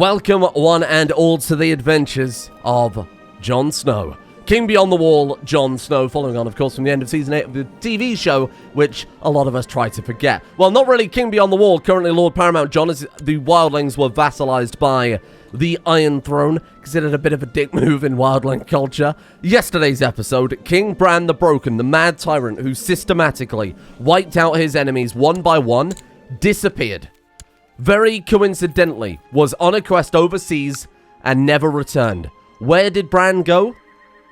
Welcome one and all to the adventures of Jon Snow. King Beyond the Wall, Jon Snow, following on, of course, from the end of Season 8 of the TV show, which a lot of us try to forget. Well, not really King Beyond the Wall, currently Lord Paramount Jon, as the wildlings were vassalized by the Iron Throne, considered a bit of a dick move in wildling culture. Yesterday's episode, King Bran the Broken, the mad tyrant who systematically wiped out his enemies one by one, disappeared. Very coincidentally, was on a quest overseas and never returned. Where did Bran go?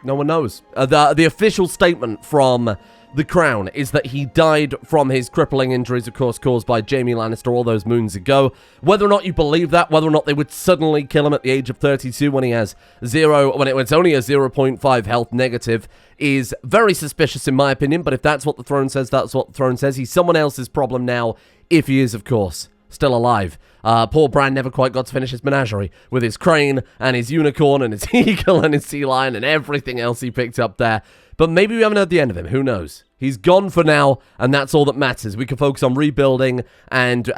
No one knows. The official statement from the Crown is that he died from his crippling injuries, of course, caused by Jaime Lannister all those moons ago. Whether or not you believe that, whether or not they would suddenly kill him at the age of 32 when he has when it's only a 0.5 health negative, is very suspicious in my opinion. But if that's what the throne says, that's what the throne says. He's someone else's problem now, if he is, of course, still alive. Poor Bran never quite got to finish his menagerie with his crane and his unicorn and his eagle and his sea lion and everything else he picked up there. But maybe we haven't heard the end of him. Who knows? He's gone for now, and that's all that matters. We can focus on rebuilding and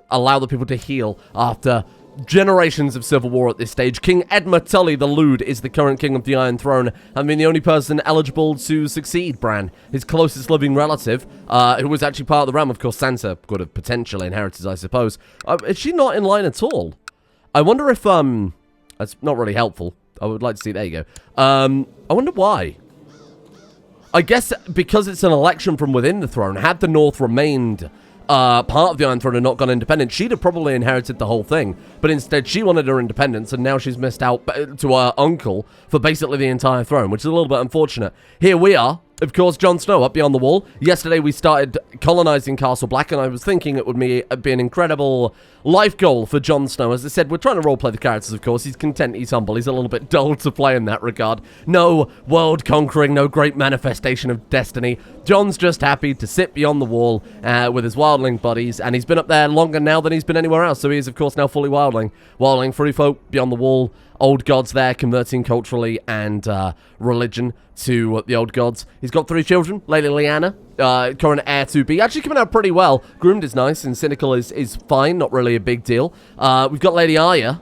allow the people to heal after generations of civil war at this stage. King Edmund Tully the Lewd is the current king of the Iron Throne. I mean, the only person eligible to succeed Bran. His closest living relative, who was actually part of the realm. Of course, Sansa could have potentially inherited, I suppose. Is she not in line at all? I wonder if, that's not really helpful. I would like to see, there you go. I wonder why. I guess because it's an election from within the throne. Had the North remained part of the Iron Throne and not gone independent, she'd have probably inherited the whole thing. But instead, she wanted her independence, and now she's missed out to her uncle for basically the entire throne, which is a little bit unfortunate. Here we are, of course, Jon Snow up beyond the wall. Yesterday, we started colonizing Castle Black, and I was thinking it would be an incredible life goal for Jon Snow. As I said, we're trying to roleplay the characters, of course. He's content, he's humble, he's a little bit dull to play in that regard. No world-conquering, no great manifestation of destiny. Jon's just happy to sit beyond the wall with his wildling buddies, and he's been up there longer now than he's been anywhere else, so he is, of course, now fully wildling. Wildling, free folk, beyond the wall, old gods there, converting culturally and religion to the old gods. He's got 3 children. Lady Lyanna, current heir to be, actually coming out pretty well. Groomed is nice, and cynical is fine, not really a big deal. We've got Lady Arya,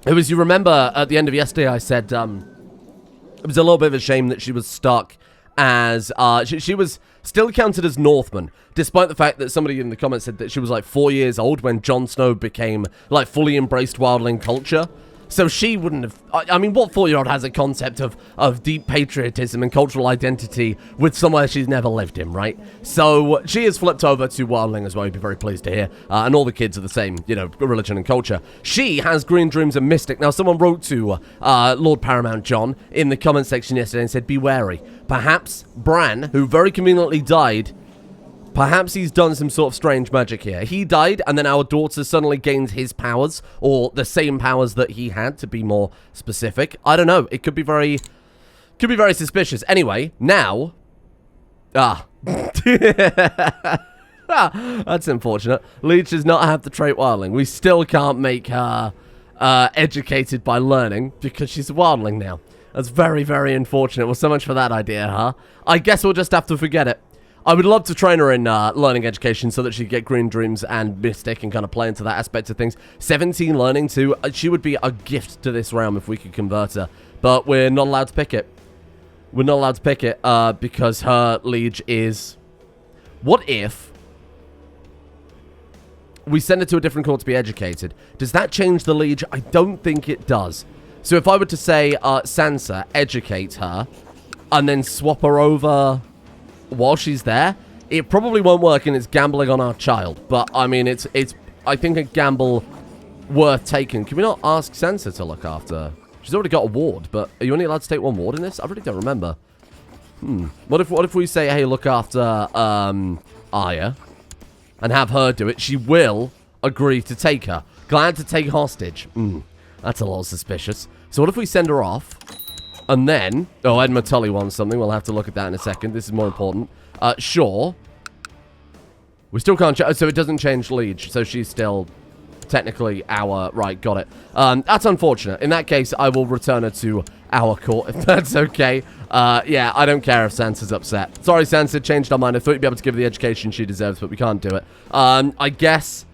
who, as you remember, at the end of yesterday, I said it was a little bit of a shame that she was stuck as, she was still counted as Northman, despite the fact that somebody in the comments said that she was like 4 years old when Jon Snow became, like, fully embraced wildling culture. So she wouldn't have... I mean, what 4-year-old has a concept of deep patriotism and cultural identity with somewhere she's never lived in, right? So she has flipped over to wildling as well, you'd be very pleased to hear. And all the kids are the same, you know, religion and culture. She has green dreams and mystic. Now, someone wrote to Lord Paramount Jon in the comment section yesterday and said, be wary. Perhaps Bran, who very conveniently died... Perhaps he's done some sort of strange magic here. He died, and then our daughter suddenly gained his powers, or the same powers that he had, to be more specific. I don't know. It could be very suspicious. Anyway, now... That's unfortunate. Leech does not have the trait wildling. We still can't make her educated by learning, because she's a wildling now. That's very, very unfortunate. Well, so much for that idea, huh? I guess we'll just have to forget it. I would love to train her in learning education so that she could get green dreams and mystic and kind of play into that aspect of things. 17 learning too. She would be a gift to this realm if we could convert her. But we're not allowed to pick it. We're not allowed to pick it because her liege is... What if we send her to a different court to be educated? Does that change the liege? I don't think it does. So if I were to say, Sansa, educate her, and then swap her over... while she's there, it probably won't work, and it's gambling on our child. But I mean, it's I think a gamble worth taking. Can we not ask Sansa to look after her? She's already got a ward, but are you only allowed to take 1 ward in this? I really don't remember. What if we say, hey, look after Arya and have her do it? She will agree to take her. Glad to take hostage. That's a little suspicious. So what if we send her off? And then... Oh, Edmund Tully wants something. We'll have to look at that in a second. This is more important. Sure. We still can't... So it doesn't change liege. So she's still technically our... Right, got it. That's unfortunate. In that case, I will return her to our court, if that's okay. Yeah, I don't care if Sansa's upset. Sorry, Sansa, changed our mind. I thought you'd be able to give her the education she deserves, but we can't do it. I guess...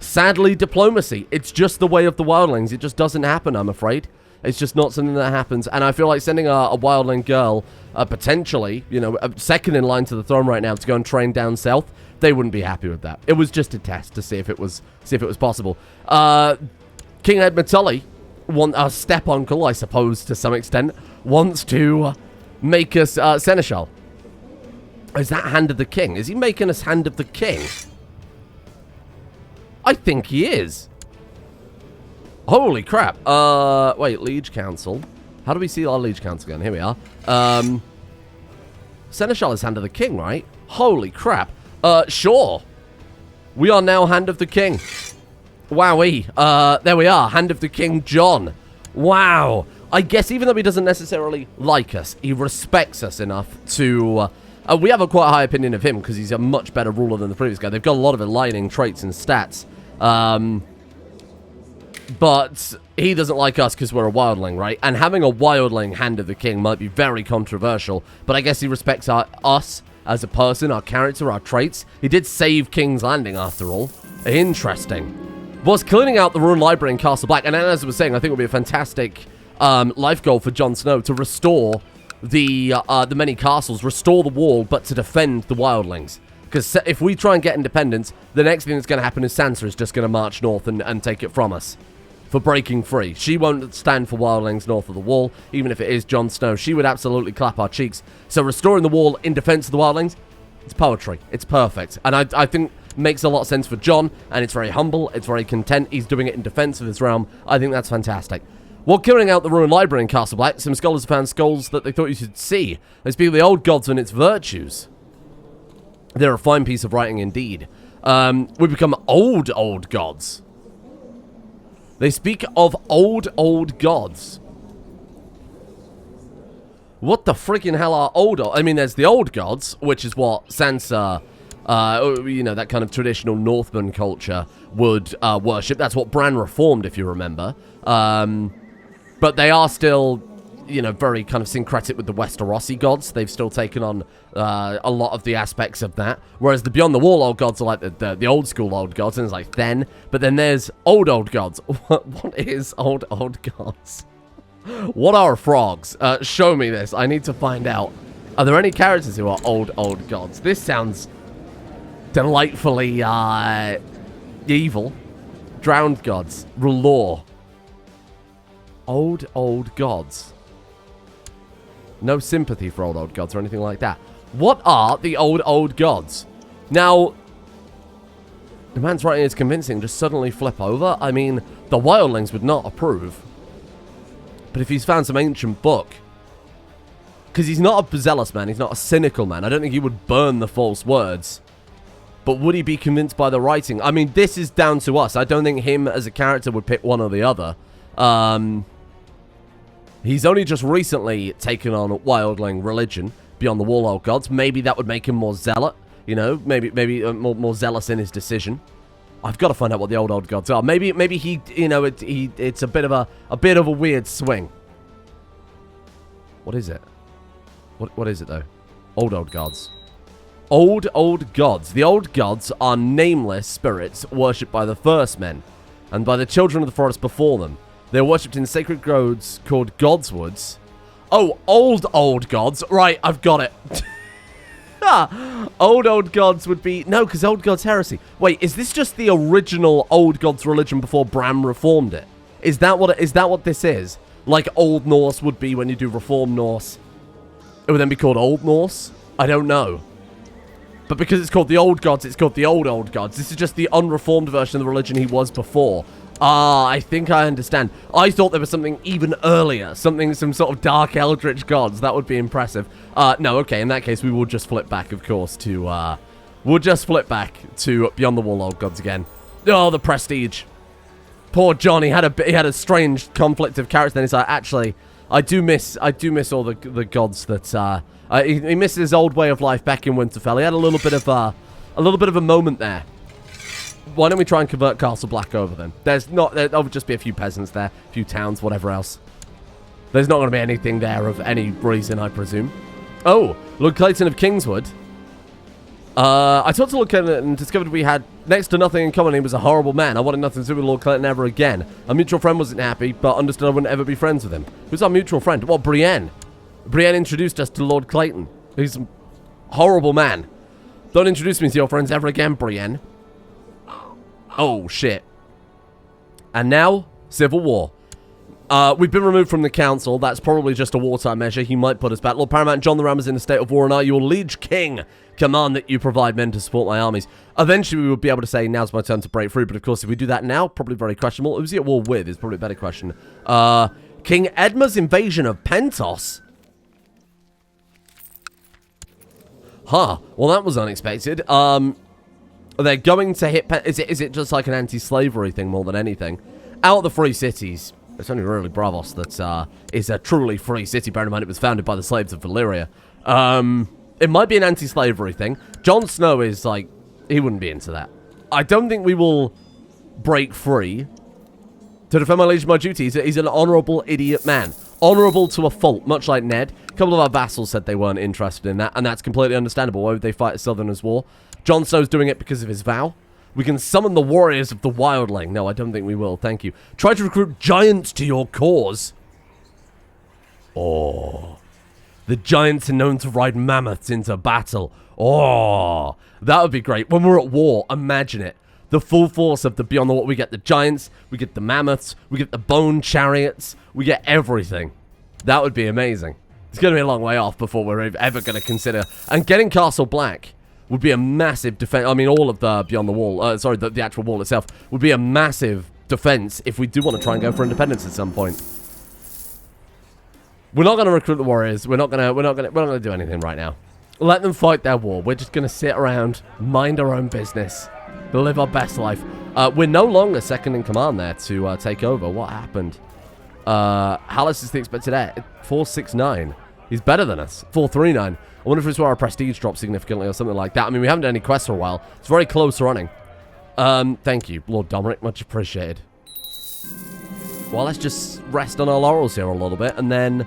Sadly, diplomacy. It's just the way of the wildlings. It just doesn't happen, I'm afraid. It's just not something that happens. And I feel like sending a wildling girl, potentially, you know, second in line to the throne right now to go and train down south, they wouldn't be happy with that. It was just a test to see if it was possible. King Edmund Tully, a step uncle, I suppose, to some extent, wants to make us seneschal. Is that Hand of the King? Is he making us Hand of the King? I think he is. Holy crap. Wait, Liege Council. How do we see our Liege Council again? Here we are. Seneschal is Hand of the King, right? Holy crap. Sure. We are now Hand of the King. Wowee. There we are. Hand of the King Jon. Wow. I guess even though he doesn't necessarily like us, he respects us enough to... we have a quite high opinion of him because he's a much better ruler than the previous guy. They've got a lot of aligning traits and stats. But he doesn't like us because we're a wildling, right? And having a wildling Hand of the King might be very controversial, but I guess he respects us as a person, our character, our traits. He did save King's Landing, after all. Interesting. Was cleaning out the Rune Library in Castle Black, and as I was saying, I think it would be a fantastic life goal for Jon Snow to restore the many castles, restore the wall, but to defend the wildlings. Because if we try and get independence, the next thing that's going to happen is Sansa is just going to march north and take it from us for breaking free. She won't stand for wildlings north of the wall, even if it is Jon Snow. She would absolutely clap our cheeks. So restoring the wall in defense of the wildlings, it's poetry. It's perfect. And I think makes a lot of sense for Jon, and it's very humble. It's very content. He's doing it in defense of his realm. I think that's fantastic. While clearing out the Ruined Library in Castle Black, some scholars have found skulls that they thought you should see. They speak of the old gods and its virtues. They're a fine piece of writing indeed. We become old gods. They speak of old gods. What the freaking hell are old? I mean, there's the old gods, which is what Sansa, you know, that kind of traditional Northman culture would worship. That's what Bran reformed, if you remember. But they are still, you know, very kind of syncretic with the Westerosi gods. They've still taken on a lot of the aspects of that. Whereas the Beyond the Wall old gods are like the old school old gods, and it's like then. But then there's old gods. What is old gods? What are frogs? Show me this. I need to find out. Are there any characters who are old gods? This sounds delightfully evil. Drowned gods. R'hllor. Old gods. No sympathy for old gods or anything like that. What are the old gods? Now, the man's writing is convincing. Just suddenly flip over. I mean, the wildlings would not approve. But if he's found some ancient book, because he's not a zealous man, he's not a cynical man, I don't think he would burn the false words. But would he be convinced by the writing? I mean, this is down to us. I don't think him as a character would pick one or the other. He's only just recently taken on wildling religion, Beyond the Wall old gods. Maybe that would make him more zealot, you know, maybe more zealous in his decision. I've got to find out what the old gods are. Maybe he, you know, it's a bit of a weird swing. What is it? What is it though? Old gods. Old gods. The old gods are nameless spirits worshipped by the first men and by the children of the forest before them. They're worshipped in sacred groves called Godswoods. Oh, old gods. Right, I've got it. Old gods would be... No, because old gods heresy. Wait, is this just the original old gods religion before Bran reformed it? Is that what this is? Like Old Norse would be when you do Reformed Norse. It would then be called Old Norse? I don't know. But because it's called the old gods, it's called the old gods. This is just the unreformed version of the religion he was before. Ah, I think I understand. I thought there was something even earlier. Some sort of dark eldritch gods. That would be impressive. No, okay, in that case, we will just flip back, of course, to... we'll just flip back to Beyond the Wall old gods again. Oh, the prestige. Poor Jon, he had a strange conflict of character. Then he's like, actually, I do miss all the gods that... he misses his old way of life back in Winterfell. He had a little bit of a moment there. Why don't we try and convert Castle Black over then? There'll just be a few peasants there, a few towns, whatever else. There's not going to be anything there of any reason, I presume. Oh, Lord Clayton of Kingswood. I talked to Lord Clinton and discovered we had next to nothing in common. He was a horrible man. I wanted nothing to do with Lord Clinton ever again. A mutual friend wasn't happy, but understood I wouldn't ever be friends with him. Who's our mutual friend? Well, Brienne. Brienne introduced us to Lord Clayton. He's a horrible man. Don't introduce me to your friends ever again, Brienne. Oh, shit. And now, Civil War. We've been removed from the council. That's probably just a wartime measure. He might put us back. Lord Paramount John the Ram is in a state of war, and are your liege king. Command that you provide men to support my armies. Eventually, we will be able to say, now's my turn to break through. But of course, if we do that now, probably very questionable. Who's he at war with is probably a better question. King Edma's invasion of Pentos? Huh. Well, that was unexpected. They're going to hit... Is it just like an anti-slavery thing more than anything? Out of the free cities... It's only really Bravos that is a truly free city. Bear in mind, it was founded by the slaves of Valyria. It might be an anti-slavery thing. Jon Snow is like... He wouldn't be into that. I don't think we will break free to defend my liege and my duties. He's an honourable idiot man. Honourable to a fault, much like Ned. A couple of our vassals said they weren't interested in that, and that's completely understandable. Why would they fight a Southerners' war? Jon Snow's doing it because of his vow. We can summon the warriors of the wildling. No, I don't think we will. Thank you. Try to recruit giants to your cause. Oh. The giants are known to ride mammoths into battle. Oh. That would be great. When we're at war, imagine it. The full force of the Beyond the Wall. We get the giants. We get the mammoths. We get the bone chariots. We get everything. That would be amazing. It's going to be a long way off before we're ever going to consider. And getting Castle Black would be a massive defense. I mean, all of the Beyond the Wall, the actual wall itself would be a massive defense if we do want to try and go for independence at some point. We're not going to recruit the warriors. We're not going to do anything right now. Let them fight their war. We're just going to sit around, mind our own business, live our best life. We're no longer second in command there to take over. What happened? Hallis is the expected heir. 469. He's better than us. 439. I wonder if it's where our prestige dropped significantly or something like that. I mean, we haven't done any quests for a while. It's very close running. Thank you, Lord Dominic. Much appreciated. Well, let's just rest on our laurels here a little bit and then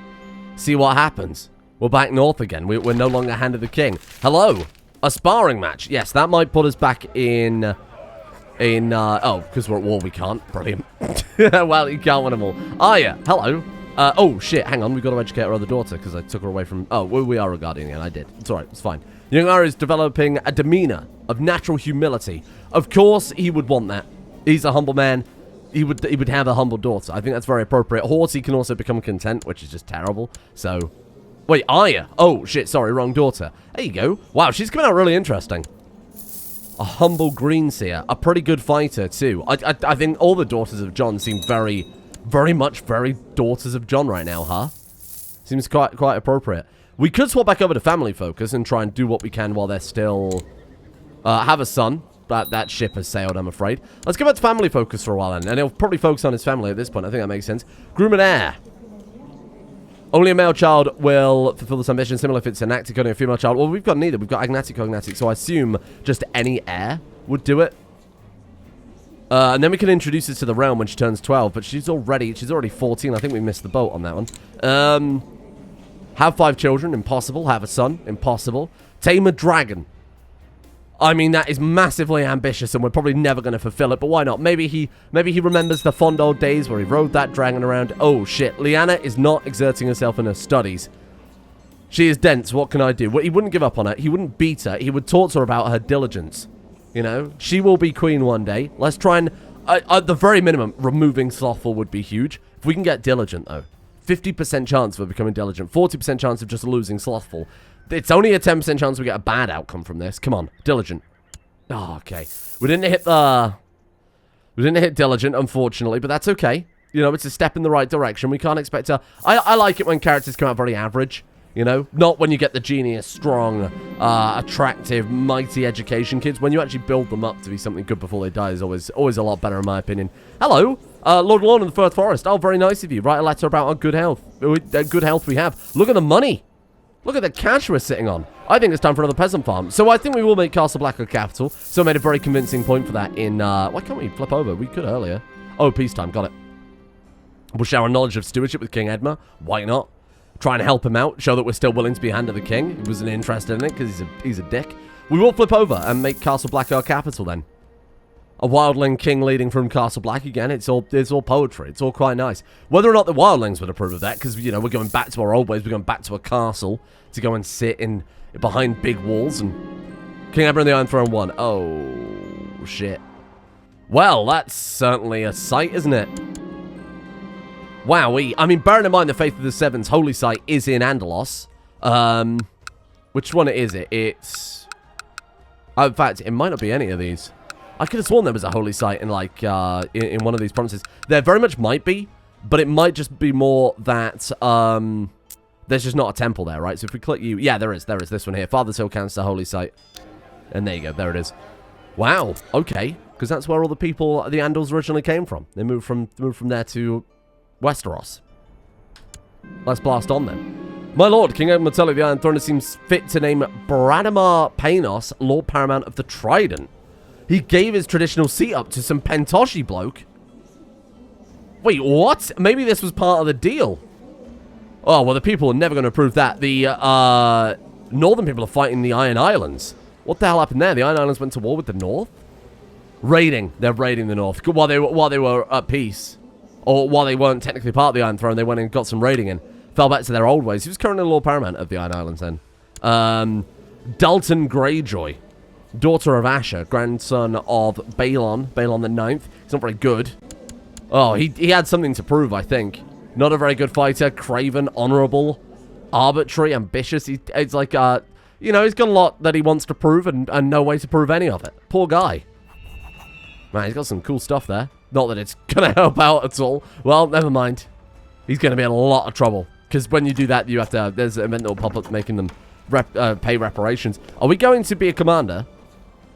see what happens. We're back north again. We're no longer Hand of the King. Hello. A sparring match. Yes, that might put us back in... oh, because we're at war, we can't. Brilliant. Well, you can't win them all. Ah, yeah. Hello. Oh, shit, hang on. We've got to educate our other daughter because I took her away from... Oh, we are a guardian again. I did. It's alright. It's fine. Young Arya is developing a demeanor of natural humility. Of course, he would want that. He's a humble man. He would have a humble daughter. I think that's very appropriate. Haughty can also become content, which is just terrible. So... Wait, Arya. Oh, shit. Sorry, wrong daughter. There you go. Wow, she's coming out really interesting. A humble greenseer. A pretty good fighter, too. I think all the daughters of Jon seem very much daughters of Jon right now, huh? Seems quite appropriate. We could swap back over to family focus and try and do what we can while they're still... have a son. That ship has sailed, I'm afraid. Let's go back to family focus for a while, then. And he'll probably focus on his family at this point. I think that makes sense. Groom an heir. Only a male child will fulfill this ambition, similar if it's an actic, only a female child. Well, we've got neither. We've got agnatic, cognatic, so I assume just any heir would do it. And then we can introduce her to the realm when she turns 12, but she's already 14. I think we missed the boat on that one. Have 5 children, impossible. Have a son, impossible. Tame a dragon. I mean, that is massively ambitious, and we're probably never going to fulfill it, but why not? Maybe he remembers the fond old days where he rode that dragon around. Oh, shit. Lyanna is not exerting herself in her studies. She is dense. What can I do? Well, he wouldn't give up on her. He wouldn't beat her. He would talk to her about her diligence. You know? She will be queen one day. Let's try and... at the very minimum, removing slothful would be huge. If we can get diligent, though. 50% chance of becoming diligent. 40% chance of just losing slothful. It's only a 10% chance we get a bad outcome from this. Come on. Diligent. Oh, okay. We didn't hit diligent, unfortunately, but that's okay. You know, it's a step in the right direction. We can't expect to... I like it when characters come out very average, you know? Not when you get the genius, strong, attractive, mighty education kids. When you actually build them up to be something good before they die is always a lot better, in my opinion. Hello, Lord Lorne of the Firth Forest. Oh, very nice of you. Write a letter about our good health. Good health we have. Look at the money. Look at the cash we're sitting on. I think it's time for another peasant farm. So I think we will make Castle Black a capital. So I made a very convincing point for that in... why can't we flip over? We could earlier. Oh, peacetime. Got it. We'll share our knowledge of stewardship with King Edma. Why not? Try and help him out. Show that we're still willing to be Hand of the King. He wasn't interested in it because he's a dick. We will flip over and make Castle Black our capital then. A wildling king leading from Castle Black again. It's all poetry. It's all quite nice. Whether or not the wildlings would approve of that, because, you know, we're going back to our old ways. We're going back to a castle to go and sit in behind big walls. And King Emperor and the Iron Throne won. Oh, shit. Well, that's certainly a sight, isn't it? Wowee. I mean, bearing in mind the Faith of the Seven's holy site is in Andalos. Which one is it? It's... Oh, in fact, it might not be any of these. I could have sworn there was a holy site in, like, in one of these provinces. There very much might be, but it might just be more that, there's just not a temple there, right? So if we click you... Yeah, there is this one here. Father's Hill counts the holy site. And there you go. There it is. Wow. Okay. Because that's where all the people, the Andals, originally came from. They moved from there to Westeros. Let's blast on then. My lord, King Edmund of the Iron Throne seems fit to name Bradamar Panos Lord Paramount of the Trident. He gave his traditional seat up to some Pentoshi bloke. Wait, what? Maybe this was part of the deal. Oh, well, the people are never going to approve that. The northern people are fighting the Iron Islands. What the hell happened there? The Iron Islands went to war with the North? Raiding. They're raiding the North. While they were at peace. Or while they weren't technically part of the Iron Throne, they went and got some raiding in. Fell back to their old ways. He was currently Lord Paramount of the Iron Islands then. Dalton Greyjoy. Daughter of Asher, grandson of Balon the Ninth. He's not very good. Oh, he had something to prove, I think. Not a very good fighter, craven, honorable, arbitrary, ambitious. It's like, you know, he's got a lot that he wants to prove and no way to prove any of it. Poor guy. Man, he's got some cool stuff there. Not that it's going to help out at all. Well, never mind. He's going to be in a lot of trouble. Because when you do that, you have to, there's an event that will pop up making them pay reparations. Are we going to be a commander?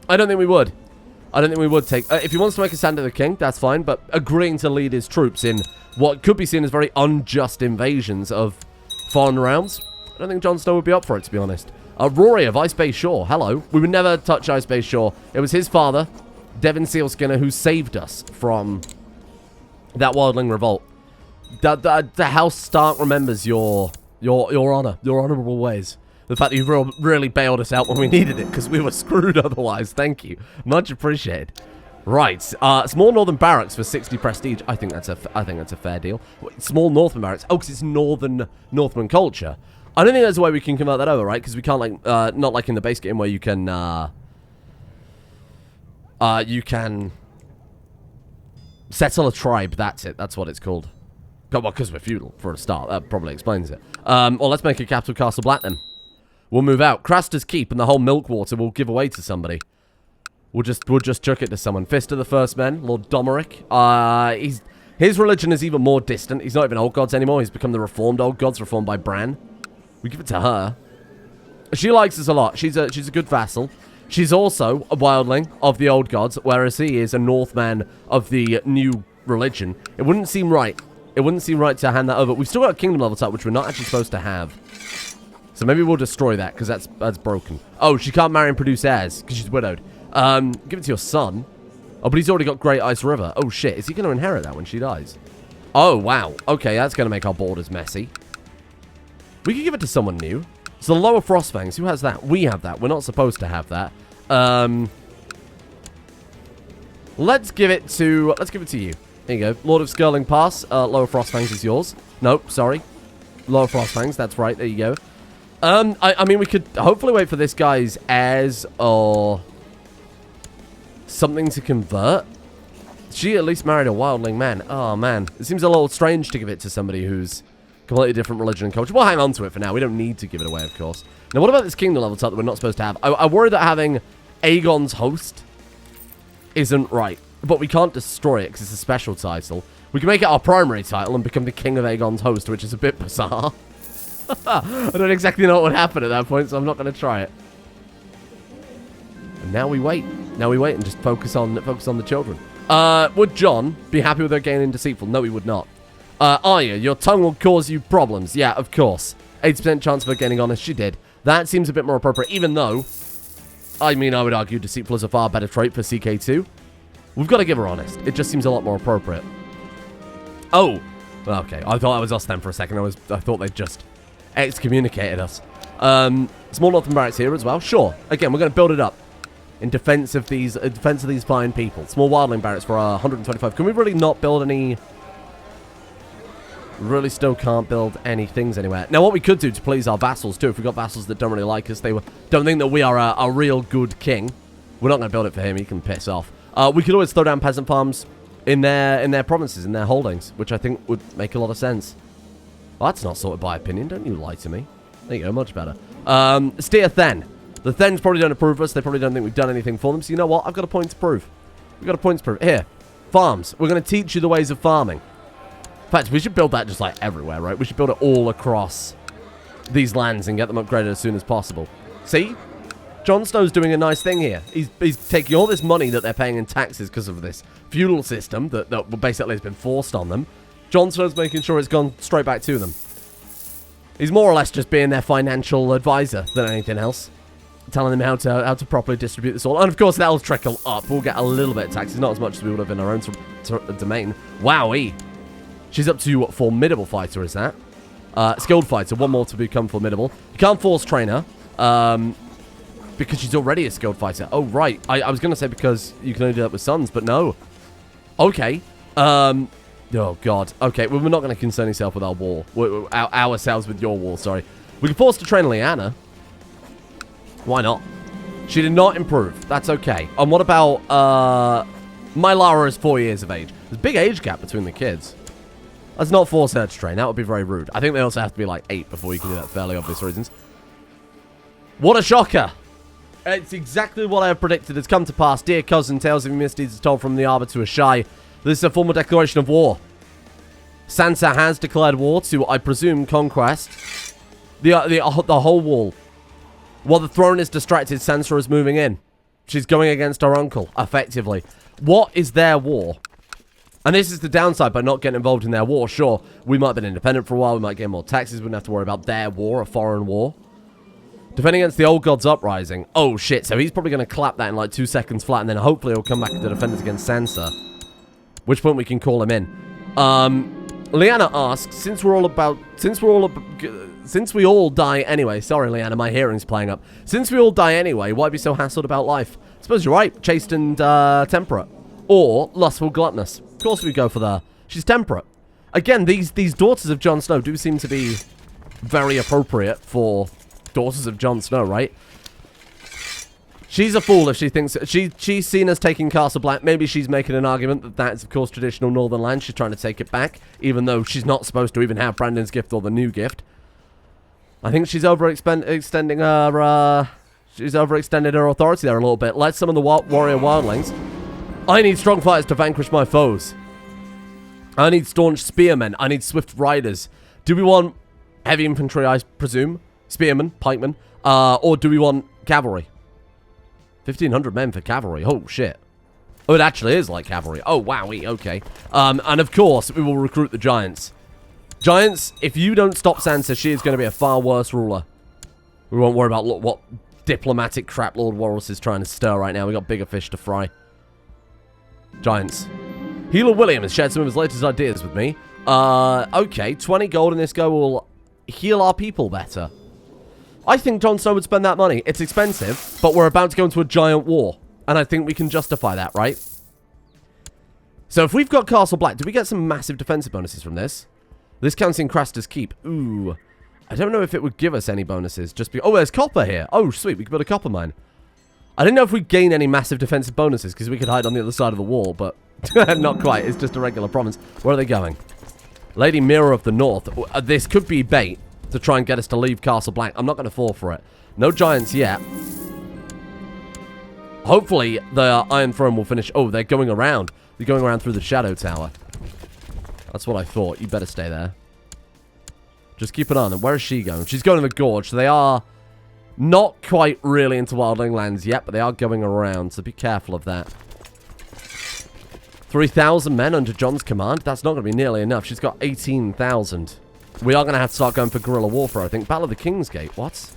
I don't think we would. I don't think we would take... if he wants to make a stand at the king, that's fine. But agreeing to lead his troops in what could be seen as very unjust invasions of foreign realms, I don't think Jon Snow would be up for it, to be honest. Rory of Ice Bay Shore. Hello. We would never touch Ice Bay Shore. It was his father, Devon Sealskinner, who saved us from that wildling revolt. The House Stark remembers your honor, your honorable ways. The fact that you really bailed us out when we needed it, because we were screwed otherwise. Thank you. Much appreciated. Right. Small Northern Barracks for 60 prestige. I think that's a fair deal. Small Northern Barracks. Oh, because it's Northman culture. I don't think there's a way we can convert that over, right? Because we can't, like, not like in the base game where you can settle a tribe. That's it. That's what it's called. Well, because we're feudal, for a start. That probably explains it. Well, let's make a capital Castle Black, then. We'll move out. Craster's Keep and the whole Milkwater will give away to somebody. We'll just chuck it to someone. Fist of the First Men, Lord Domeric. His religion is even more distant. He's not even Old Gods anymore. He's become the Reformed Old Gods, reformed by Bran. We give it to her. She likes us a lot. She's a good vassal. She's also a wildling of the Old Gods, whereas he is a Northman of the new religion. It wouldn't seem right. It wouldn't seem right to hand that over. We've still got a kingdom level type, which we're not actually supposed to have. So maybe we'll destroy that, because that's broken. Oh, she can't marry and produce heirs, because she's widowed. Give it to your son. Oh, but he's already got Great Ice River. Oh, shit. Is he going to inherit that when she dies? Oh, wow. Okay, that's going to make our borders messy. We could give it to someone new. So the Lower Frostfangs, who has that? We have that. We're not supposed to have that. Let's give it to you. There you go. Lord of Skirling Pass. Lower Frostfangs is yours. Nope, sorry. Lower Frostfangs, that's right. There you go. I mean, we could hopefully wait for this guy's heirs or something to convert. She at least married a wildling man. Oh, man. It seems a little strange to give it to somebody who's completely different religion and culture. We'll hang on to it for now. We don't need to give it away, of course. Now, what about this kingdom level type that we're not supposed to have? I worry that having Aegon's host isn't right. But we can't destroy it because it's a special title. We can make it our primary title and become the king of Aegon's host, which is a bit bizarre. I don't exactly know what would happen at that point, so I'm not going to try it. And now we wait. Now we wait and just focus on the children. Would Jon be happy with her gaining deceitful? No, he would not. Are you? Your tongue will cause you problems. Yeah, of course. 80% chance of her gaining honest. She did. That seems a bit more appropriate, even though, I mean, I would argue deceitful is a far better trait for CK2. We've got to give her honest. It just seems a lot more appropriate. Oh. Okay. I thought that was us then for a second. I thought they just excommunicated us. Small northern barracks here as well. Sure. Again, we're going to build it up in defense of these fine people. Small wildling barracks for 125. Can we really not build any? Really still can't build any things anywhere. Now, what we could do to please our vassals too, if we've got vassals that don't really like us, don't think that we are a real good king. We're not going to build it for him. He can piss off. We could always throw down peasant farms in their provinces, in their holdings, which I think would make a lot of sense. Well, that's not sorted by opinion. Don't you lie to me. There you go. Much better. Steer Then. The Thens probably don't approve us. They probably don't think we've done anything for them. So you know what? I've got a point to prove. We've got a point to prove. Here. Farms. We're going to teach you the ways of farming. In fact, we should build that just like everywhere, right? We should build it all across these lands and get them upgraded as soon as possible. See? Jon Snow's doing a nice thing here. He's taking all this money that they're paying in taxes because of this feudal system that basically has been forced on them. Jon Snow's making sure it's gone straight back to them. He's more or less just being their financial advisor than anything else. Telling them how to properly distribute this all. And of course, that'll trickle up. We'll get a little bit of taxes, not as much as we would have in our own domain. Wowee. She's up to what, formidable fighter, is that? Skilled fighter, one more to become formidable. You can't force train her, because she's already a skilled fighter. Oh, right. I was going to say because you can only do that with sons, but no. Okay. Oh, God. Okay, well, we're not going to concern yourself with our war. Ourselves with your war, sorry. We can force to train Lyanna. Why not? She did not improve. That's okay. And what about, my Lara is 4 years of age. There's a big age gap between the kids. Let's not force her to train. That would be very rude. I think they also have to be like 8 before you can do that for fairly obvious reasons. What a shocker. It's exactly what I have predicted has come to pass. Dear cousin, tales of your misdeeds is told from the arbor to a shy. This is a formal declaration of war. Sansa has declared war to, I presume, conquest. The whole wall. While the throne is distracted, Sansa is moving in. She's going against her uncle, effectively. What is their war? And this is the downside by not getting involved in their war. Sure, we might have been independent for a while. We might get more taxes. We wouldn't have to worry about their war, a foreign war. Defending against the old gods uprising. Oh, shit. So he's probably going to clap that in like 2 seconds flat. And then hopefully he'll come back to defend us against Sansa. Which point we can call him in. Lyanna asks, since we all die anyway. Sorry, Lyanna, my hearing's playing up. Since we all die anyway, why be so hassled about life? I suppose you're right. Chaste and temperate. Or lustful gluttonous. Of course we go for the... She's temperate. Again, these daughters of Jon Snow do seem to be very appropriate for daughters of Jon Snow, right? She's a fool if she thinks... She's seen us taking Castle Black. Maybe she's making an argument that that is, of course, traditional Northern land. She's trying to take it back, even though she's not supposed to even have Brandon's gift or the new gift. I think she's overextending her... she's overextended her authority there a little bit. Let some of the warrior wildlings... I need strong fighters to vanquish my foes. I need staunch spearmen. I need swift riders. Do we want heavy infantry, I presume? Spearmen, pikemen. Or do we want cavalry? 1,500 men for cavalry. Oh, shit. Oh, it actually is like cavalry. Oh, wowie. Okay. And of course, we will recruit the giants. Giants, if you don't stop Sansa, she is going to be a far worse ruler. We won't worry about what diplomatic crap Lord Warros is trying to stir right now. We got bigger fish to fry. Giants. Healer William has shared some of his latest ideas with me. Okay, 20 gold in this go will heal our people better. I think Jon Snow would spend that money. It's expensive, but we're about to go into a giant war. And I think we can justify that, right? So if we've got Castle Black, do we get some massive defensive bonuses from this? This counts in Craster's Keep. Ooh. I don't know if it would give us any bonuses. Oh, there's copper here. Oh, sweet. We can build a copper mine. I didn't know if we'd gain any massive defensive bonuses, because we could hide on the other side of the wall, but not quite. It's just a regular province. Where are they going? Lady Mirror of the North. This could be bait to try and get us to leave Castle Black. I'm not going to fall for it. No giants yet. Hopefully, the Iron Throne will finish. Oh, they're going around. They're going around through the Shadow Tower. That's what I thought. You better stay there. Just keep an eye on them. Where is she going? She's going to the Gorge, so they are... not quite really into wildling lands yet, but they are going around, so be careful of that. 3,000 men under Jon's command? That's not going to be nearly enough. She's got 18,000. We are going to have to start going for guerrilla warfare, I think. Battle of the King's Gate. What?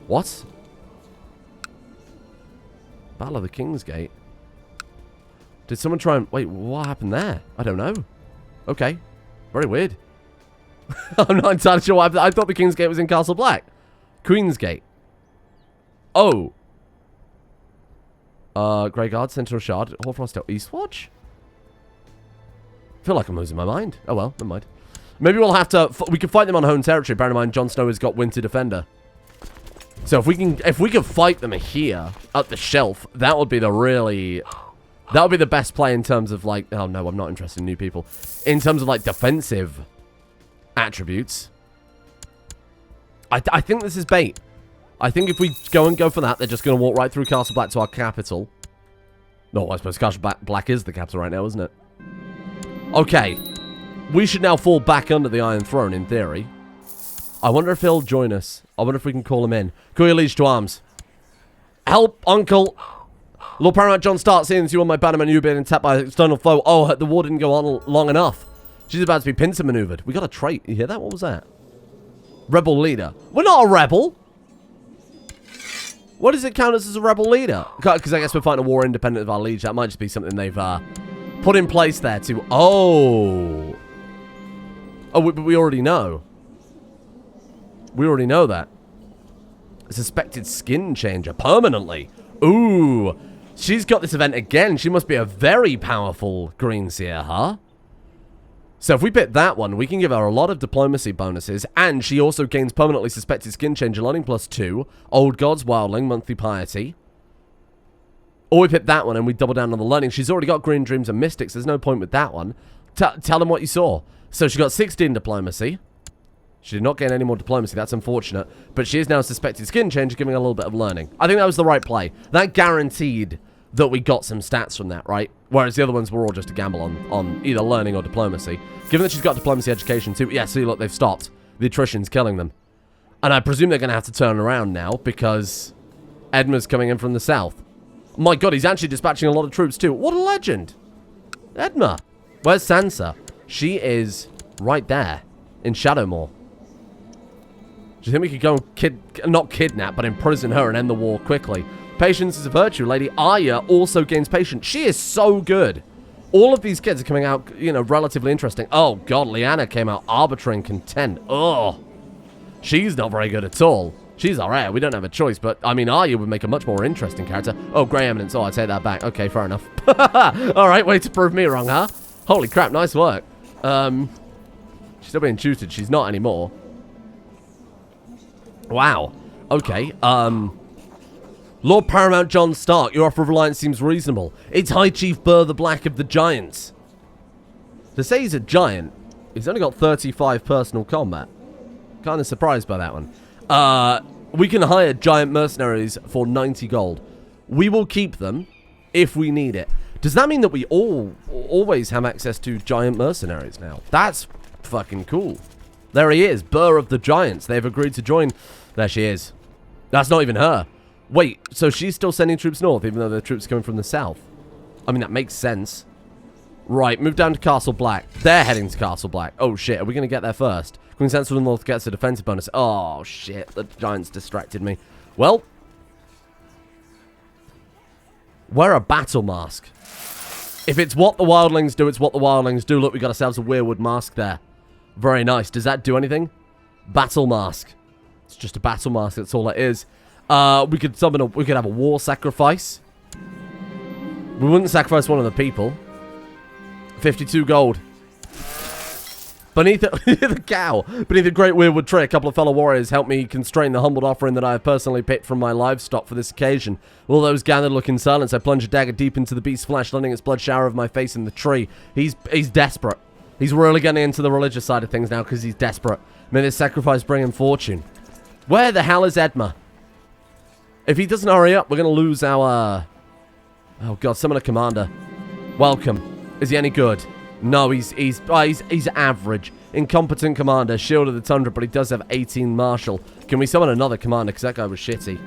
What? Battle of the King's Gate? Did someone try and... wait, what happened there? I don't know. Okay. Very weird. I'm not entirely sure why. I thought the King's Gate was in Castle Black. Queen's Gate. Oh. Grey Guard, Sentinel Shard, Hoarfrost, Eastwatch? I feel like I'm losing my mind. Oh well, never mind. Maybe we'll have to... We can fight them on home territory. Bear in mind, Jon Snow has got Winter Defender. So if we can fight them here at the shelf, that would be the really... That would be the best play in terms of like... Oh no, I'm not interested in new people. In terms of like defensive attributes. I think this is bait. I think if we go for that, they're just going to walk right through Castle Black to our capital. No, I suppose Castle Black is the capital right now, isn't it? Okay. We should now fall back under the Iron Throne, in theory. I wonder if he'll join us. I wonder if we can call him in. Call your liege to arms. Help, uncle. Lord Paramount Jon Stark, seeing as you on my bannerman, you've been attacked by an external foe. Oh, the war didn't go on long enough. She's about to be pincer maneuvered. We got a trait. You hear that? What was that? Rebel leader. We're not a rebel. What does it count as a rebel leader? Because I guess we're fighting a war independent of our liege. That might just be something they've put in place there to... Oh. Oh, but we already know. We already know that. A suspected skin changer permanently. Ooh. She's got this event again. She must be a very powerful Green Seer, huh? So if we pick that one, we can give her a lot of diplomacy bonuses, and she also gains permanently suspected skin changer, learning +2, Old Gods, Wildling, monthly piety. Or we pick that one and we double down on the learning. She's already got Green Dreams and Mystics. There's no point with that one. Tell them what you saw. So she got 16 diplomacy. She did not gain any more diplomacy. That's unfortunate. But she is now a suspected skin changer, giving her a little bit of learning. I think that was the right play. That guaranteed that we got some stats from that, right? Whereas the other ones were all just a gamble on either learning or diplomacy. Given that she's got diplomacy education too. Yeah, see, look, they've stopped. The attrition's killing them. And I presume they're going to have to turn around now because Edma's coming in from the south. My god, he's actually dispatching a lot of troops too. What a legend. Edma. Where's Sansa? She is right there in Shadowmoor. Do you think we could go and not kidnap, but imprison her and end the war quickly? Patience is a virtue. Lady Arya also gains patience. She is so good. All of these kids are coming out, you know, relatively interesting. Oh, God, Lyanna came out arbitrary and content. Oh, she's not very good at all. She's alright. We don't have a choice, but, I mean, Arya would make a much more interesting character. Oh, Grey Eminence. Oh, I take that back. Okay, fair enough. Alright, way to prove me wrong, huh? Holy crap, nice work. She's still being tutored. She's not anymore. Wow. Okay, Lord Paramount Jon Stark, your offer of alliance seems reasonable. It's High Chief Burr the Black of the Giants. To say he's a giant, he's only got 35 personal combat. Kind of surprised by that one. We can hire giant mercenaries for 90 gold. We will keep them if we need it. Does that mean that we always have access to giant mercenaries now? That's fucking cool. There he is, Burr of the Giants. They've agreed to join. There she is. That's not even her. Wait, so she's still sending troops north, even though the troops are coming from the south? I mean, that makes sense. Right, move down to Castle Black. They're heading to Castle Black. Oh, shit. Are we going to get there first? Queen Sansa of the North gets a defensive bonus. Oh, shit. The Giants distracted me. Well. Wear a battle mask. If it's what the Wildlings do, it's what the Wildlings do. Look, we got ourselves a weirwood mask there. Very nice. Does that do anything? Battle mask. It's just a battle mask. That's all it is. We could summon we could have a war sacrifice. We wouldn't sacrifice one of the people. 52 gold. Beneath the cow. Beneath the great weirwood tree, a couple of fellow warriors helped me constrain the humbled offering that I have personally picked from my livestock for this occasion. While those gathered look in silence, I plunge a dagger deep into the beast's flesh, letting its blood shower over my face in the tree. He's desperate. He's really getting into the religious side of things now because he's desperate. May this sacrifice bring him fortune. Where the hell is Edma? If he doesn't hurry up, we're going to lose our... Oh, God, summon a commander. Welcome. Is he any good? No, he's average. Incompetent commander. Shield of the Tundra, but he does have 18 Marshal. Can we summon another commander? Because that guy was shitty.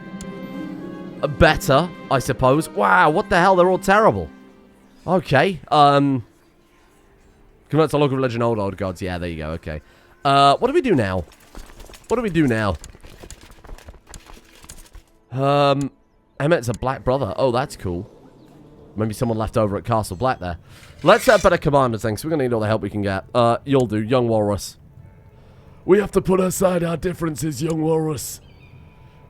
Better, I suppose. Wow, what the hell? They're all terrible. Okay. Convert to local religion, old gods. Yeah, there you go. Okay. What do we do now? What do we do now? Emmett's a black brother. Oh, that's cool. Maybe someone left over at Castle Black there. Let's set better commanders, thing, so we're going to need all the help we can get. You'll do. Young Walrus. We have to put aside our differences, young walrus.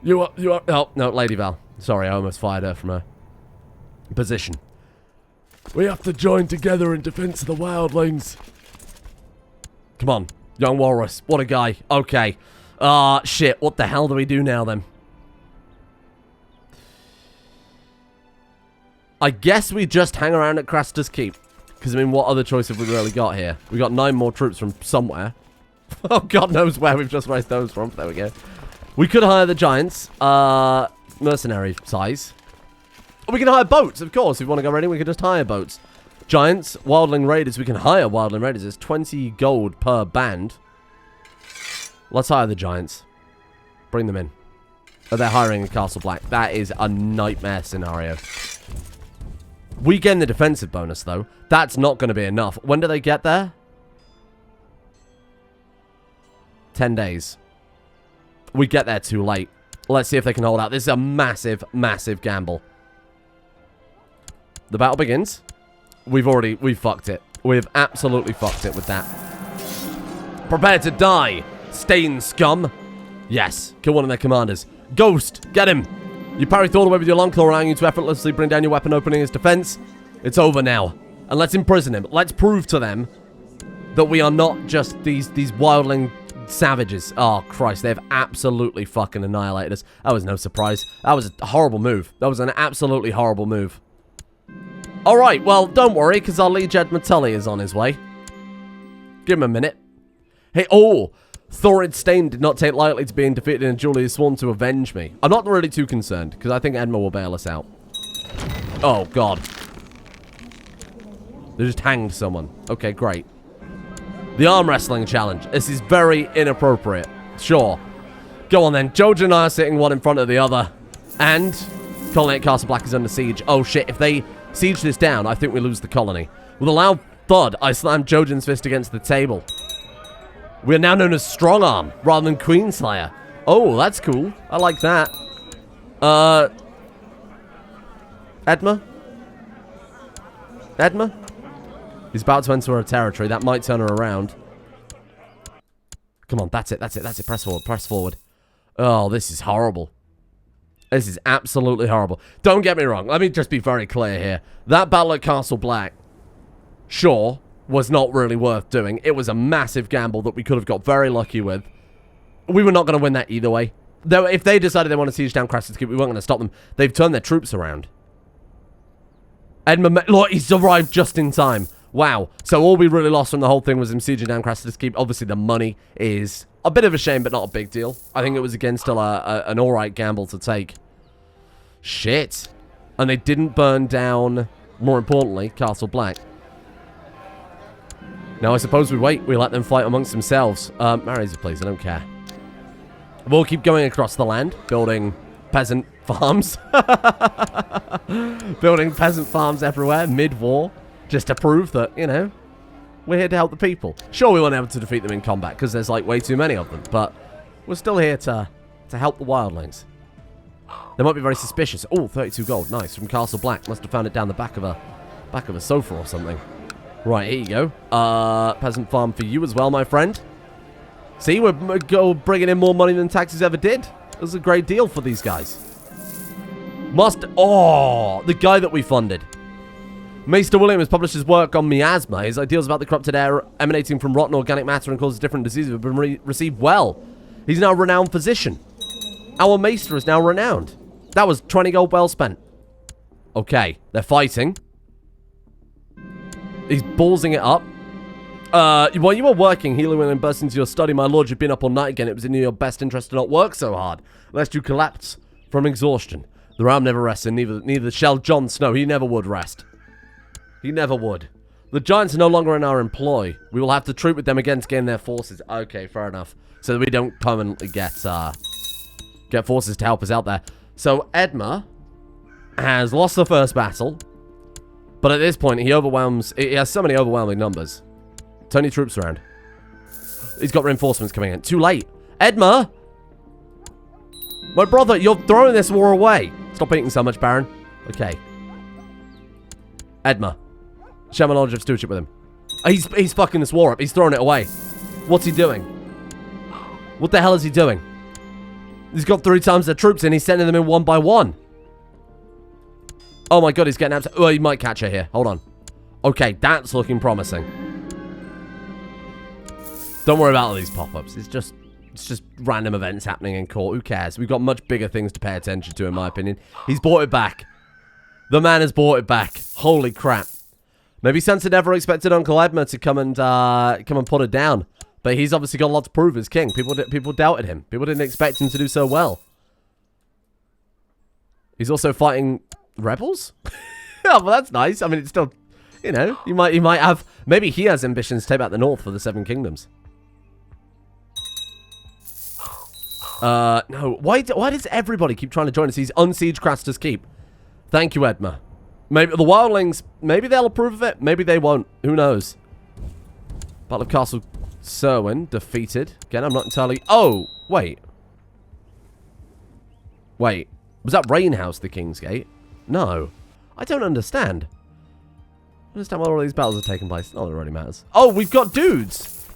You are... Oh, no, Lady Val. Sorry, I almost fired her from her position. We have to join together in defense of the wildlings. Come on, young walrus. What a guy. Okay. Shit. What the hell do we do now, then? I guess we just hang around at Craster's Keep. Because, I mean, what other choice have we really got here? We got 9 more troops from somewhere. Oh, God knows where we've just raised those from. There we go. We could hire the giants. Mercenary size. We can hire boats, of course. If we want to go raiding, we can just hire boats. Giants, wildling raiders. We can hire wildling raiders. It's 20 gold per band. Let's hire the giants. Bring them in. Oh, they're hiring in Castle Black. That is a nightmare scenario. We gain the defensive bonus, though. That's not going to be enough. When do they get there? 10 days. We get there too late. Let's see if they can hold out. This is a massive, massive gamble. The battle begins. We've fucked it. We've absolutely fucked it with that. Prepare to die, stain scum. Yes, kill one of their commanders. Ghost, get him. You parry all the way with your long claw, allowing you to effortlessly bring down your weapon, opening his defense. It's over now. And let's imprison him. Let's prove to them that we are not just these wildling savages. Oh, Christ. They've absolutely fucking annihilated us. That was no surprise. That was a horrible move. That was an absolutely horrible move. Alright, well, don't worry, because our liege Edmund Tully is on his way. Give him a minute. Hey, oh! Thorid Stain did not take lightly to being defeated and Julius sworn to avenge me. I'm not really too concerned, because I think Edmund will bail us out. Oh, God. They just hanged someone. Okay, great. The arm wrestling challenge. This is very inappropriate. Sure. Go on, then. Jojen and I are sitting one in front of the other. And Colony at Castle Black is under siege. Oh, shit. If they siege this down, I think we lose the colony. With a loud thud, I slammed Jojen's fist against the table. We are now known as Strong Arm, rather than Queenslayer. Oh, that's cool. I like that. Edma? Edma? He's about to enter her territory. That might turn her around. Come on, that's it, that's it, that's it. Press forward, press forward. Oh, this is horrible. This is absolutely horrible. Don't get me wrong. Let me just be very clear here. That battle at Castle Black, sure, was not really worth doing. It was a massive gamble that we could have got very lucky with. We were not going to win that either way. Though, if they decided they want to siege down Craster's Keep, we weren't going to stop them. They've turned their troops around. Edmund, look, he's arrived just in time. Wow. So all we really lost from the whole thing was him sieging down Craster's Keep. Obviously, the money is a bit of a shame, but not a big deal. I think it was, again, still an alright gamble to take. Shit. And they didn't burn down, more importantly, Castle Black. Now, I suppose we wait. We let them fight amongst themselves. Marries, please. I don't care. We'll keep going across the land, building peasant farms. Building peasant farms everywhere, mid-war. Just to prove that, you know, we're here to help the people. Sure, we weren't able to defeat them in combat, because there's, like, way too many of them. But we're still here to help the wildlings. They might be very suspicious. Oh, 32 gold. Nice. From Castle Black. Must have found it down the back of a sofa or something. Right, here you go. Peasant farm for you as well, my friend. See, we're bringing in more money than taxes ever did. It was a great deal for these guys. Oh, the guy that we funded. Maester William has published his work on miasma. His ideas about the corrupted air emanating from rotten organic matter and causes different diseases have been received well. He's now a renowned physician. Our Maester is now renowned. That was 20 gold well spent. Okay, they're fighting. He's ballsing it up. While you were working, Helium burst into your study. My lord, you've been up all night again. It was in your best interest to not work so hard, lest you collapse from exhaustion. The realm never rests, and neither shall Jon Snow. He never would rest. He never would. The giants are no longer in our employ. We will have to troop with them again to gain their forces. Okay, fair enough. So that we don't permanently get forces to help us out there. So Edma has lost the first battle. But at this point, he has so many overwhelming numbers. Turn your troops around. He's got reinforcements coming in. Too late. Edma! My brother, you're throwing this war away. Stop eating so much, Baron. Okay. Edma. Share my knowledge of stewardship with him. He's fucking this war up. He's throwing it away. What's he doing? What the hell is he doing? He's got 3 times their troops and he's sending them in one by one. Oh my god, he's getting absolutely... Oh, he might catch her here. Hold on. Okay, that's looking promising. Don't worry about all these pop-ups. It's just random events happening in court. Who cares? We've got much bigger things to pay attention to, in my opinion. He's bought it back. The man has bought it back. Holy crap. Maybe Sansa never expected Uncle Edmund to come and put it down. But he's obviously got a lot to prove as king. People doubted him. People didn't expect him to do so well. He's also fighting rebels? Oh, well, that's nice. I mean, it's still, you know, he might have... Maybe he has ambitions to take back the north for the Seven Kingdoms. No. Why does everybody keep trying to join us? He's unsieged Craster's Keep. Thank you, Edma. Maybe the wildlings, maybe they'll approve of it. Maybe they won't. Who knows? Battle of Castle Serwyn defeated. Again, I'm not entirely... Oh, wait. Wait. Was that Rainhouse the King's Gate? No. I don't understand. I understand why all these battles are taking place. Not that it really matters. Oh, we've got dudes.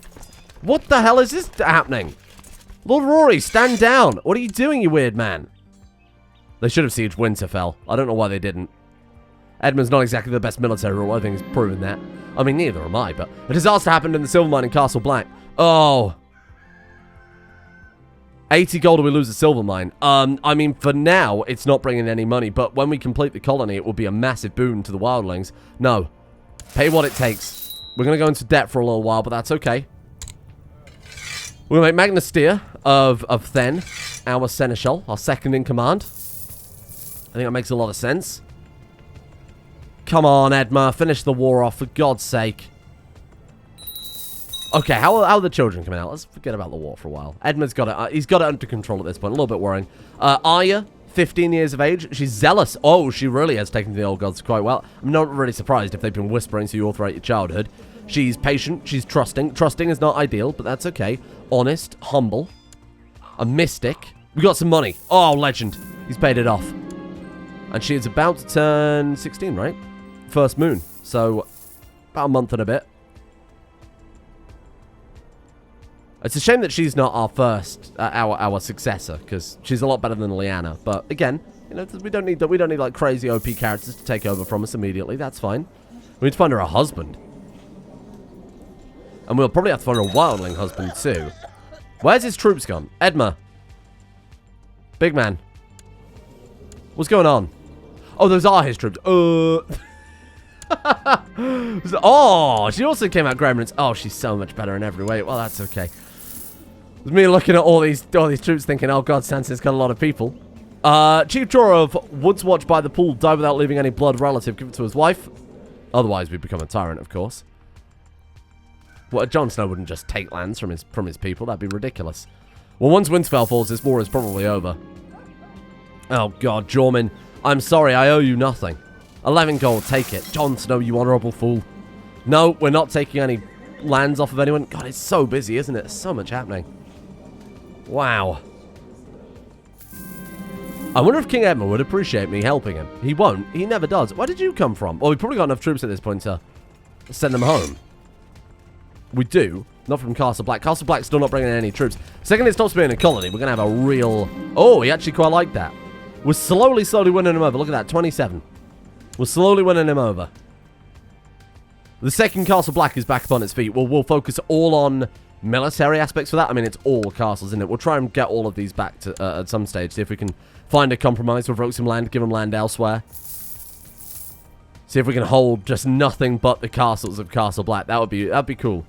What the hell is this happening? Lord Rory, stand down. What are you doing, you weird man? They should have sieged Winterfell. I don't know why they didn't. Edmund's not exactly the best military ruler. I think he's proven that. I mean, neither am I, but a disaster happened in the silver mine in Castle Black. Oh. 80 gold or we lose the silver mine. I mean, for now, it's not bringing any money, but when we complete the colony, it will be a massive boon to the wildlings. No. Pay what it takes. We're going to go into debt for a little while, but that's okay. We're going to make Magnus Steer of Then our seneschal, our second in command. I think that makes a lot of sense. Come on, Edma. Finish the war off, for God's sake. Okay, how are the children coming out? Let's forget about the war for a while. Edmund's got it. He's got it under control at this point. A little bit worrying. Arya, 15 years of age. She's zealous. Oh, she really has taken to the old gods quite well. I'm not really surprised if they've been whispering to you all throughout your childhood. She's patient. She's trusting. Trusting is not ideal, but that's okay. Honest. Humble. A mystic. We got some money. Oh, legend. He's paid it off. And she is about to turn 16, right? First moon. So, about a month and a bit. It's a shame that she's not our first, our successor, because she's a lot better than Lyanna. But again, you know, we don't need like crazy OP characters to take over from us immediately. That's fine. We need to find her a husband, and we'll probably have to find her a wildling husband too. Where's his troops gone? Edma, big man, what's going on? Oh, those are his troops. Oh, she also came out Gremlins. Oh, she's so much better in every way. Well, that's okay. It's me looking at all these troops thinking, oh god, Sansa's got a lot of people. Chief Drawer of Woods Watch by the Pool died without leaving any blood relative. Give it to his wife. Otherwise, we'd become a tyrant, of course. Well, Jon Snow wouldn't just take lands from his people. That'd be ridiculous. Well, once Winterfell falls, this war is probably over. Oh god, Jormin. I'm sorry, I owe you nothing. 11 gold, take it. Jon Snow, you honourable fool. No, we're not taking any lands off of anyone. God, it's so busy, isn't it? There's so much happening. Wow. I wonder if King Edmund would appreciate me helping him. He won't. He never does. Where did you come from? Well, we've probably got enough troops at this point to send them home. We do. Not from Castle Black. Castle Black's still not bringing in any troops. Second it stops being a colony, we're going to have a real... Oh, he actually quite liked that. We're slowly winning him over. Look at that, 27. We're slowly winning him over. The second Castle Black is back upon its feet. We'll focus all on military aspects for that. I mean, it's all castles, isn't it? We'll try and get all of these back to at some stage. See if we can find a compromise. Revoke some land, give them land elsewhere. See if we can hold just nothing but the castles of Castle Black. That'd be cool.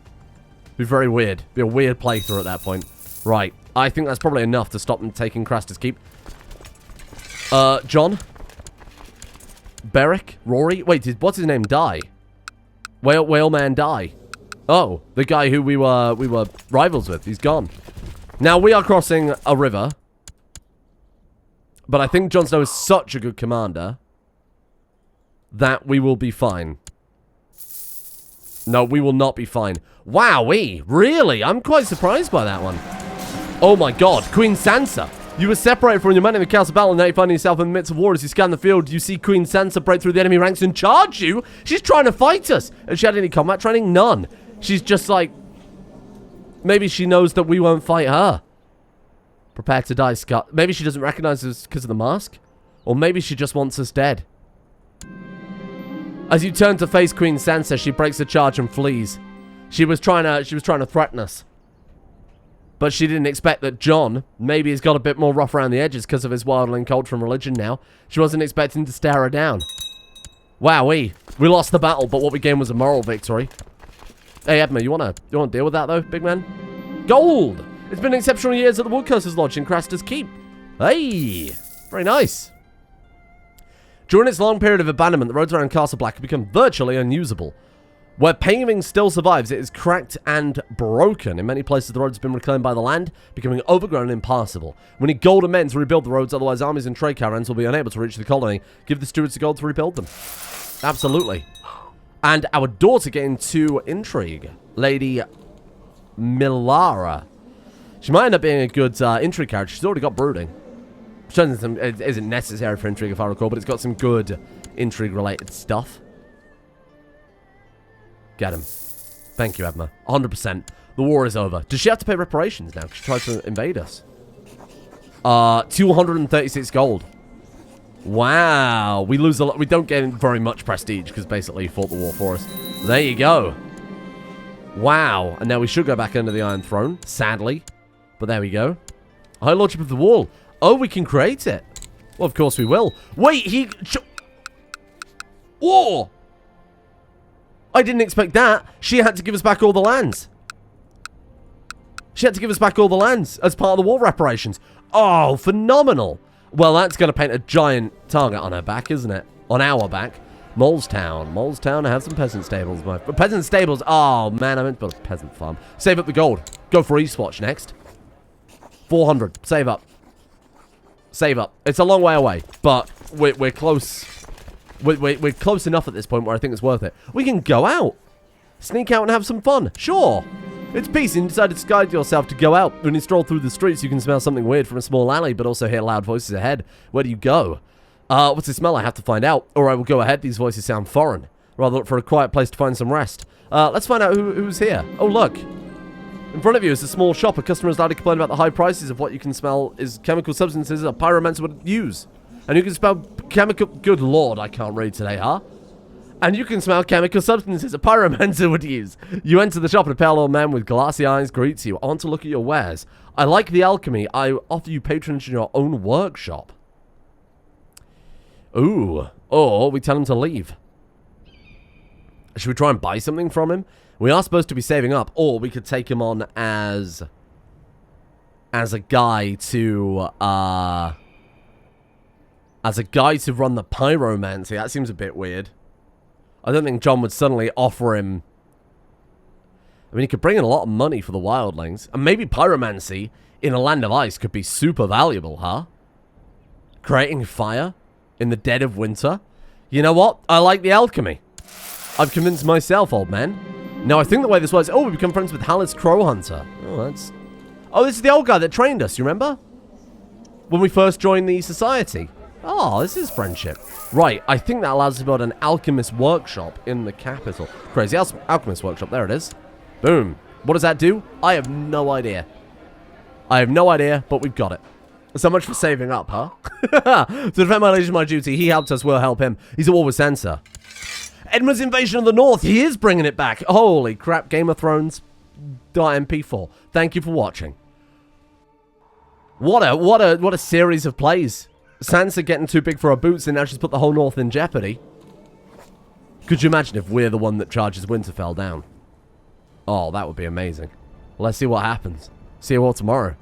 Be very weird. Be a weird playthrough at that point. Right. I think that's probably enough to stop them taking Craster's Keep. John? Beric? Rory? Wait, what's his name? Die? Whaleman Die. Oh, the guy who we were rivals with. He's gone. Now, we are crossing a river. But I think Jon Snow is such a good commander that we will be fine. No, we will not be fine. Wowee! Really? I'm quite surprised by that one. Oh my god. Queen Sansa. You were separated from your men in the castle battle, and now you find yourself in the midst of war. As you scan the field, you see Queen Sansa break through the enemy ranks and charge you. She's trying to fight us. Has she had any combat training? None. She's just like... Maybe she knows that we won't fight her. Prepare to die, Scott. Maybe she doesn't recognize us because of the mask? Or maybe she just wants us dead. As you turn to face Queen Sansa, she breaks the charge and flees. She was trying to threaten us. But she didn't expect that Jon, maybe he's got a bit more rough around the edges because of his wildling culture and religion now. She wasn't expecting to stare her down. Wowee. We lost the battle, but what we gained was a moral victory. Hey, Edmund, you wanna deal with that, though, big man? Gold! It's been exceptional years at the Woodcurser's Lodge in Craster's Keep. Hey! Very nice. During its long period of abandonment, the roads around Castle Black have become virtually unusable. Where paving still survives, it is cracked and broken. In many places, the roads have been reclaimed by the land, becoming overgrown and impassable. We need gold and men to rebuild the roads, otherwise armies and trade caravans will be unable to reach the colony. Give the stewards the gold to rebuild them. Absolutely. And our daughter getting to intrigue. Lady Milara. She might end up being a good intrigue character. She's already got brooding. Which isn't necessary for intrigue, if I recall, but it's got some good intrigue-related stuff. Get him. Thank you, Edma. 100%. The war is over. Does she have to pay reparations now? She tried to invade us. 236 gold. Wow. We lose a lot. We don't get very much prestige because basically he fought the war for us. There you go. Wow. And now we should go back under the Iron Throne, sadly. But there we go. High Lordship of the Wall. Oh, we can create it. Well, of course we will. Wait, Whoa! I didn't expect that. She had to give us back all the lands. She had to give us back all the lands as part of the war reparations. Oh, phenomenal. Well, that's going to paint a giant target on her back, isn't it? On our back. Molestown. Molestown, I have some peasant stables. Peasant stables. Oh, man, I meant to build a peasant farm. Save up the gold. Go for Eastwatch next. 400. Save up. Save up. It's a long way away, but we're close. We're close enough at this point where I think it's worth it. We can go out. Sneak out and have some fun. Sure. It's peace and you decide to guide yourself to go out. When you stroll through the streets, you can smell something weird from a small alley, but also hear loud voices ahead. Where do you go? What's the smell? I have to find out. Or I will go ahead. These voices sound foreign. Rather look for a quiet place to find some rest. Let's find out who's here. Oh, look. In front of you is a small shop. A customer is allowed to complain about the high prices of what you can smell is chemical substances a pyromancer would use. And you can smell chemical... Good lord, I can't read today, huh? And you can smell chemical substances a pyromancer would use. You enter the shop and a pale old man with glassy eyes greets you. I want to look at your wares. I like the alchemy. I offer you patronage in your own workshop. Ooh. Or we tell him to leave. Should we try and buy something from him? We are supposed to be saving up. Or we could take him on as a guy to... As a guy to run the pyromancy. That seems a bit weird. I don't think Jon would suddenly offer him... I mean, he could bring in a lot of money for the wildlings. And maybe pyromancy in a land of ice could be super valuable, huh? Creating fire in the dead of winter. You know what? I like the alchemy. I've convinced myself, old man. Now, I think the way this works... Oh, we become friends with Hallis Crowhunter. Oh, that's... Oh, this is the old guy that trained us, you remember? When we first joined the society. Oh, this is friendship. Right, I think that allows us to build an alchemist workshop in the capital. Crazy alchemist workshop, there it is. Boom. What does that do? I have no idea. I have no idea, but we've got it. So much for saving up, huh? To defend my legion, my duty, he helped us, we'll help him. He's at war with Sansa. Edmund's invasion of the North, he is bringing it back. Holy crap, Game of Thrones. .mp4. Thank you for watching. What a series of plays. Sansa getting too big for her boots and now she's put the whole North in jeopardy. Could you imagine if we're the one that charges Winterfell down? Oh, that would be amazing. Let's see what happens. See you all tomorrow.